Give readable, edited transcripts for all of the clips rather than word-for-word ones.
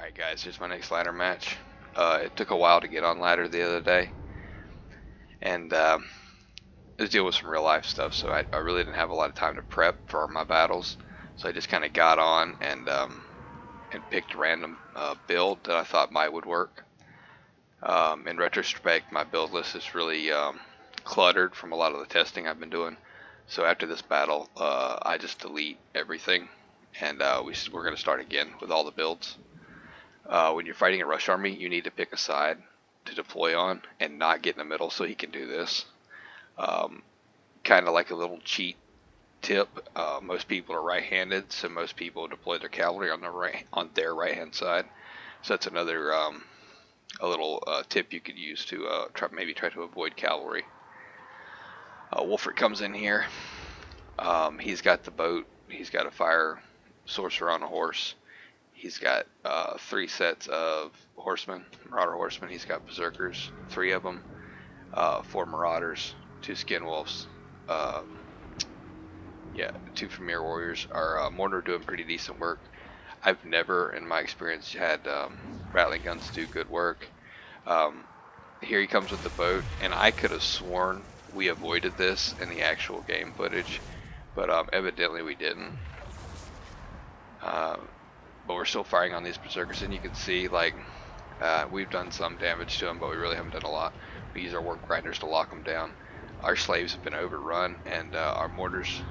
Alright guys, here's my next ladder match. It took a while to get on ladder the other day, and I was dealing with some real life stuff, so I really didn't have a lot of time to prep for my battles. So I just kind of got on and picked a random build that I thought might would work. In retrospect, my build list is really cluttered from a lot of the testing I've been doing. So after this battle, I just delete everything, and we're going to start again with all the builds. When you're fighting a rush army, you need to pick a side to deploy on and not get in the middle so he can do this. Kind of like a little cheat tip. Most people are right-handed, so most people deploy their cavalry on their right-hand side. So that's another a little tip you could use to maybe try to avoid cavalry. Wolfert comes in here. He's got the boat. He's got a fire sorcerer on a horse. He's got 3 sets of horsemen, marauder horsemen. He's got berserkers, 3 of them, 4 marauders, 2 skin wolves, 2 premier warriors. Our mortar are doing pretty decent work. I've never, in my experience, had rattling guns do good work. Here he comes with the boat, and I could have sworn we avoided this in the actual game footage, but evidently we didn't. But we're still firing on these berserkers, and you can see like we've done some damage to them, but we really haven't done a lot. We use our warp grinders to lock them down. Our slaves have been overrun, and our mortars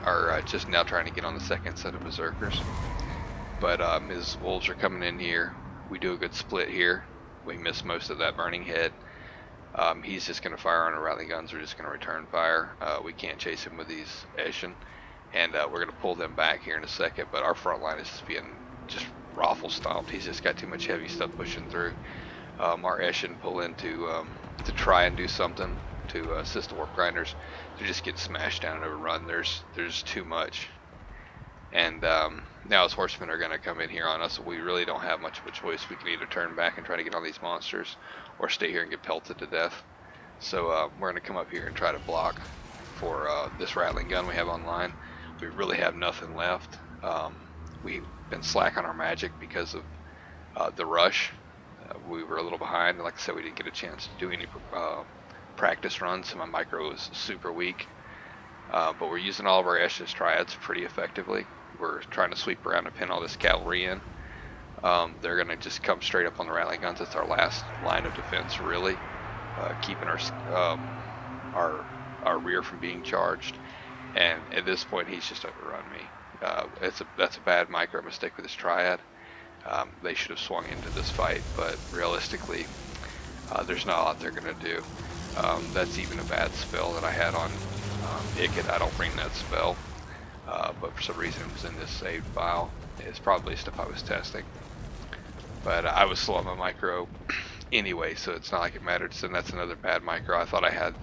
are just now trying to get on the second set of berserkers. But his wolves are coming in here. We do a good split here. We miss most of that burning head. He's just going to fire on our rattling guns. We're just going to return fire. We can't chase him with these Eshin, and we're going to pull them back here in a second. But our front line is just being raffle stomped. He's just got too much heavy stuff pushing through. Our Eshin pull in to try and do something to assist the warp grinders. They just get smashed down and overrun. There's too much. And now his horsemen are going to come in here on us. We really don't have much of a choice. We can either turn back and try to get on these monsters, or stay here and get pelted to death. So we're going to come up here and try to block for this rattling gun we have online. We really have nothing left. We've been slack on our magic because of the rush. We were a little behind, and like I said, we didn't get a chance to do any practice runs, so my micro was super weak. But we're using all of our Eshish triads pretty effectively. We're trying to sweep around and pin all this cavalry in. They're going to just come straight up on the rattling guns. It's our last line of defense, really, keeping our rear from being charged. And at this point, he's just overrun me. That's a bad micro mistake with his triad. They should have swung into this fight, but realistically, there's not a lot they're going to do. That's even a bad spell that I had on Icket. I don't bring that spell, but for some reason it was in this saved file. It's probably stuff I was testing. But I was slow on my micro anyway, so it's not like it mattered. So that's another bad micro. I thought I had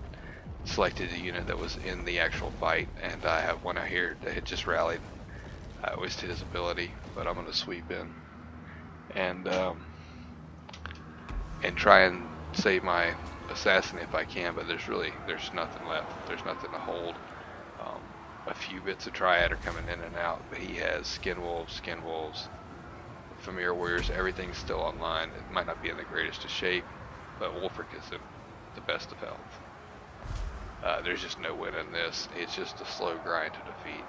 selected a unit that was in the actual fight, and I have one out here that had just rallied. I wasted his ability, but I'm going to sweep in and try and save my assassin if I can. But there's nothing left. There's nothing to hold. A few bits of triad are coming in and out, but he has skin wolves, familiar warriors. Everything's still online. It might not be in the greatest of shape, but Wolfric is in the best of health. There's just no win in this. It's just a slow grind to defeat.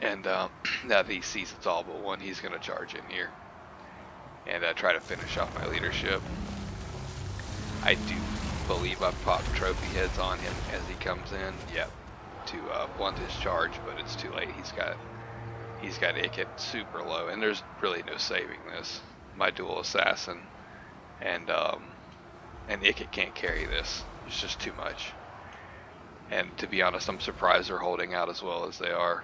And now that he sees it's all but one, he's going to charge in here and try to finish off my leadership. I do believe I've popped trophy heads on him as he comes in. Yep, to blunt his charge, but it's too late. He's got Icket super low, and there's really no saving this. My dual assassin and Icket can't carry this. It's just too much. And to be honest, I'm surprised they're holding out as well as they are.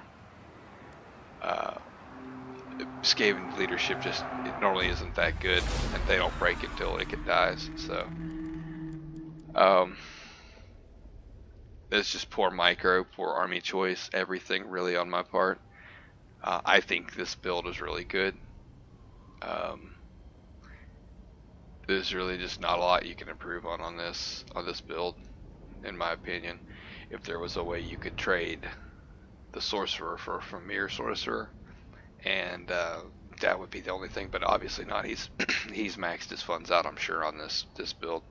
Skaven leadership it normally isn't that good, and they don't break until Icket dies. So it's just poor micro, poor army choice, everything really on my part. I think this build is really good. There's really just not a lot you can improve on this build, in my opinion. If there was a way you could trade the sorcerer for a Premier sorcerer and That would be the only thing, but obviously not. He's he's maxed his funds out, I'm sure, on this build.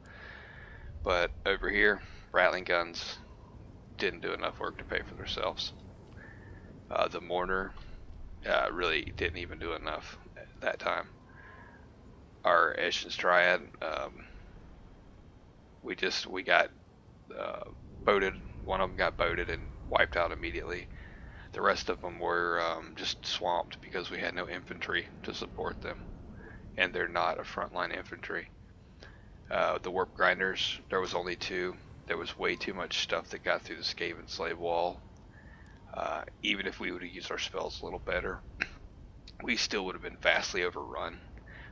But over here, rattling guns didn't do enough work to pay for themselves. The mortar really didn't even do enough at that time. Our Eshin's Triad, we got boated. One of them got boated and wiped out immediately. The rest of them were just swamped because we had no infantry to support them, and they're not a frontline infantry. The warp grinders, there was only 2. There was way too much stuff that got through the Skaven slave wall. Even if we would have used our spells a little better, we still would have been vastly overrun.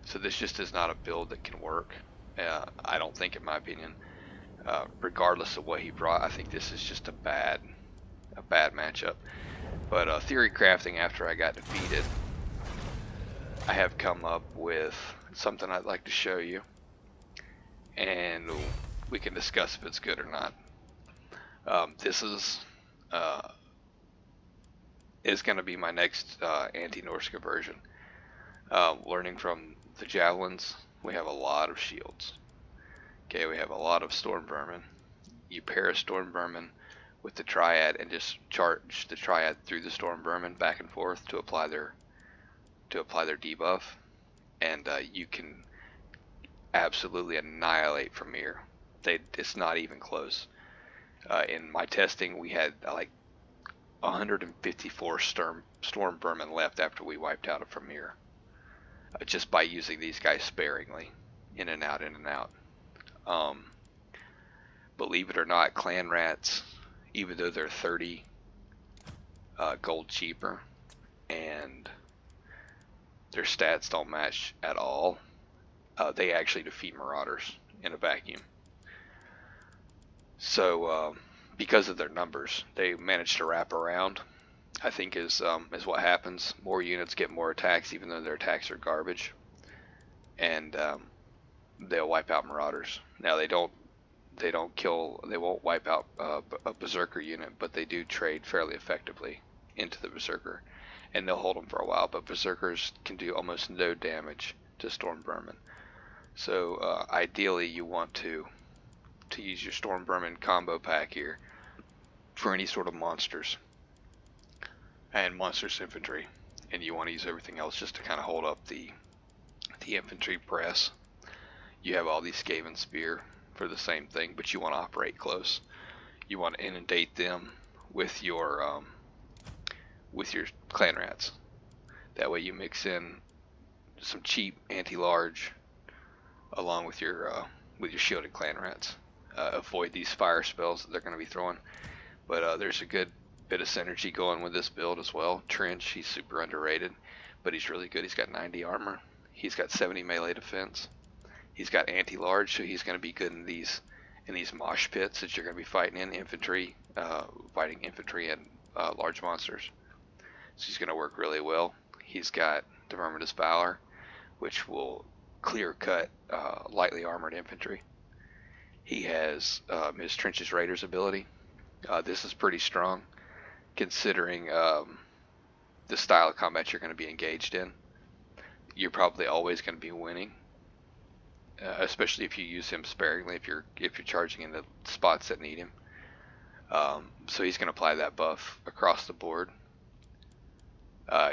So this just is not a build that can work. I don't think, in my opinion. Regardless of what he brought, I think this is just a bad matchup. But theory crafting, after I got defeated, I have come up with something I'd like to show you, and we can discuss if it's good or not. This is going to be my next anti-Norsca version. Learning from the javelins, we have a lot of shields. Okay, we have a lot of storm vermin. You pair a storm vermin with the triad and just charge the triad through the storm vermin back and forth to apply their debuff, and you can absolutely annihilate from here. It's not even close. In my testing, we had like 154 storm vermin left after we wiped out from here, just by using these guys sparingly, in and out, in and out. Believe it or not, clan rats, even though they're 30 gold cheaper and their stats don't match at all, they actually defeat marauders in a vacuum. So because of their numbers, they manage to wrap around, I think is what happens. More units get more attacks, even though their attacks are garbage, and they'll wipe out marauders. Now they won't wipe out a berserker unit, but they do trade fairly effectively into the berserker, and they'll hold them for a while. But berserkers can do almost no damage to storm vermin. So ideally, you want to use your storm vermin combo pack here for any sort of monsters and monsters infantry, and you want to use everything else just to kind of hold up the infantry press. You have all these Skaven spear for the same thing, but you want to operate close. You want to inundate them with your clan rats. That way you mix in some cheap anti-large along with your shielded clan rats. Avoid these fire spells that they're going to be throwing. But there's a good bit of synergy going with this build as well. Trench, he's super underrated, but he's really good. He's got 90 armor. He's got 70 melee defense. He's got anti-large, so he's going to be good in these mosh pits that you're going to be fighting in infantry, fighting infantry and large monsters. So he's going to work really well. He's got the Verminous Valor, which will clear cut lightly armored infantry. He has his Trenches Raiders ability. This is pretty strong, considering the style of combat you're going to be engaged in. You're probably always going to be winning, especially if you use him sparingly. If you're charging in the spots that need him, so he's going to apply that buff across the board.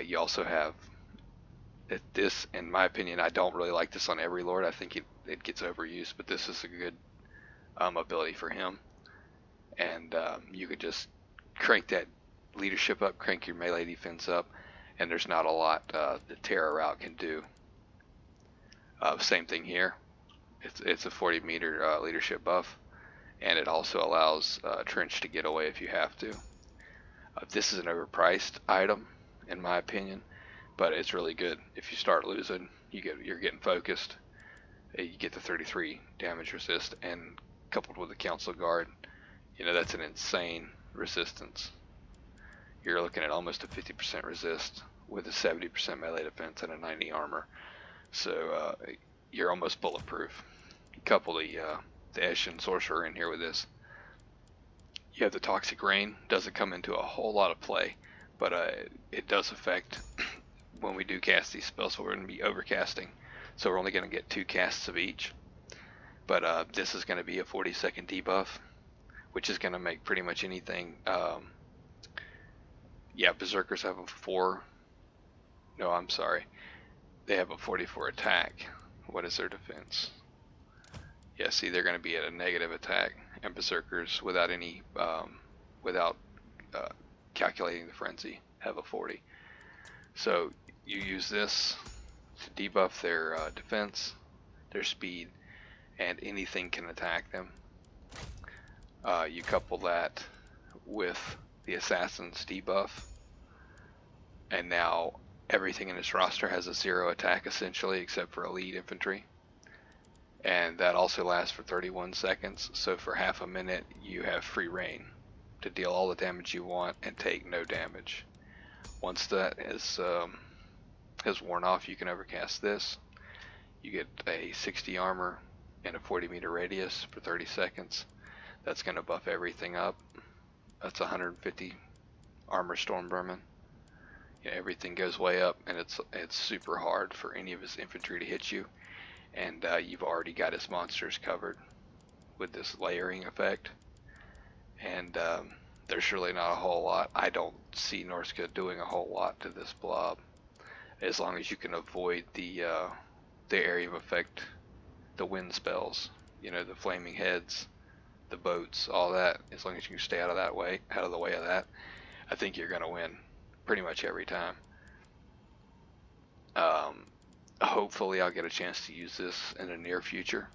You also have this, in my opinion, I don't really like this on every lord. I think it gets overused, but this is a good ability for him. And you could just crank that leadership up, crank your melee defense up, and there's not a lot that Terror Route can do. Same thing here. It's a 40 meter leadership buff, and it also allows Trench to get away if you have to. This is an overpriced item, in my opinion, but it's really good. If you start losing, you're getting focused. You get the 33 damage resist, and coupled with the Council Guard, that's an insane resistance. You're looking at almost a 50% resist with a 70% melee defense and a 90 armor. So you're almost bulletproof. Couple the Eshin Sorcerer in here with this. You have the Toxic Rain. Doesn't come into a whole lot of play, but it does affect when we do cast these spells, so we're going to be overcasting. So we're only going to get 2 casts of each. But this is going to be a 40-second debuff, which is going to make pretty much anything. Yeah, Berserkers have a 4. No, I'm sorry. They have a 44 attack. What is their defense? Yeah, see, they're going to be at a negative attack, and Berserkers, without any, without calculating the frenzy, have a 40. So you use this to debuff their defense, their speed, and anything can attack them. You couple that with the Assassin's debuff, and now everything in this roster has a 0 attack essentially, except for elite infantry. And that also lasts for 31 seconds, so for half a minute you have free reign to deal all the damage you want and take no damage. Once that has worn off, you can overcast this. You get a 60 armor and a 40-meter radius for 30 seconds. That's going to buff everything up. That's 150 armor storm vermin. Yeah, everything goes way up, and it's super hard for any of his infantry to hit you. And you've already got his monsters covered with this layering effect. And there's really not a whole lot. I don't see Norsca doing a whole lot to this blob, as long as you can avoid the area of effect, the wind spells, you know, the flaming heads, the boats, all that. As long as you can stay out of the way of that, I think you're gonna win pretty much every time. Hopefully I'll get a chance to use this in the near future.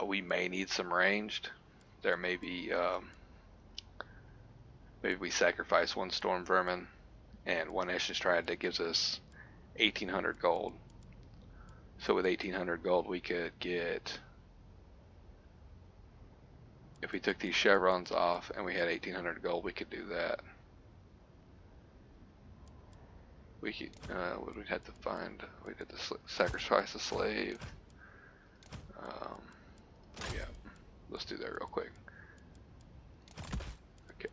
We may need some ranged. There may be, maybe we sacrifice 1 storm vermin and 1 Estus Triad that gives us 1800 gold. So with 1800 gold we could get, if we took these chevrons off and we had 1800 gold, we could do that. We could, we'd have to find, we'd have to sacrifice a slave. Yeah, let's do that real quick. Okay.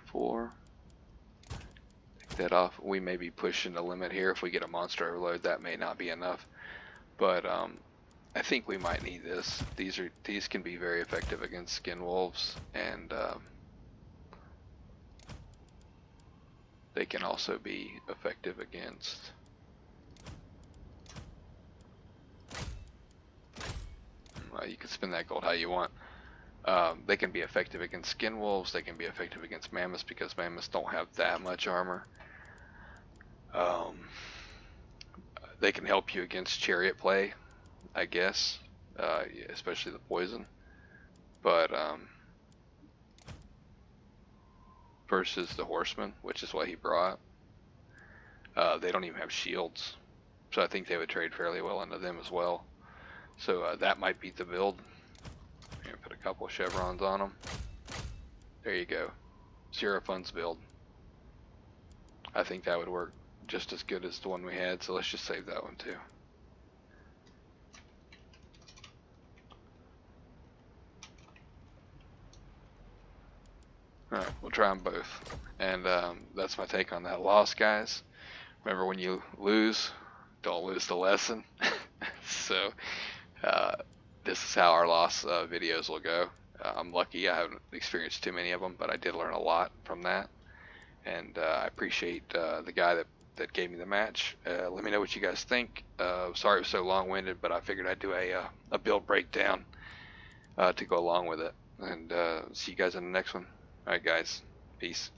4. Take that off. We may be pushing the limit here. If we get a monster overload, that may not be enough. But I think we might need this. These can be very effective against skin wolves, and they can also be effective against you can spend that gold how you want. They can be effective against skin wolves. They can be effective against mammoths, because mammoths don't have that much armor. They can help you against chariot play, I guess, especially the poison. But versus the horsemen, which is what he brought, they don't even have shields, so I think they would trade fairly well into them as well. So that might beat the build. I'm gonna put a couple of chevrons on them. There you go. Zero funds build. I think that would work just as good as the one we had, so let's just save that one too. Alright, we'll try them both. And that's my take on that loss, guys. Remember, when you lose, don't lose the lesson. So this is how our loss videos will go. I'm lucky I haven't experienced too many of them, but I did learn a lot from that. And I appreciate the guy that gave me the match. Let me know what you guys think. Sorry it was so long-winded, but I figured I'd do a build breakdown to go along with it. And see you guys in the next one. Alright guys, peace.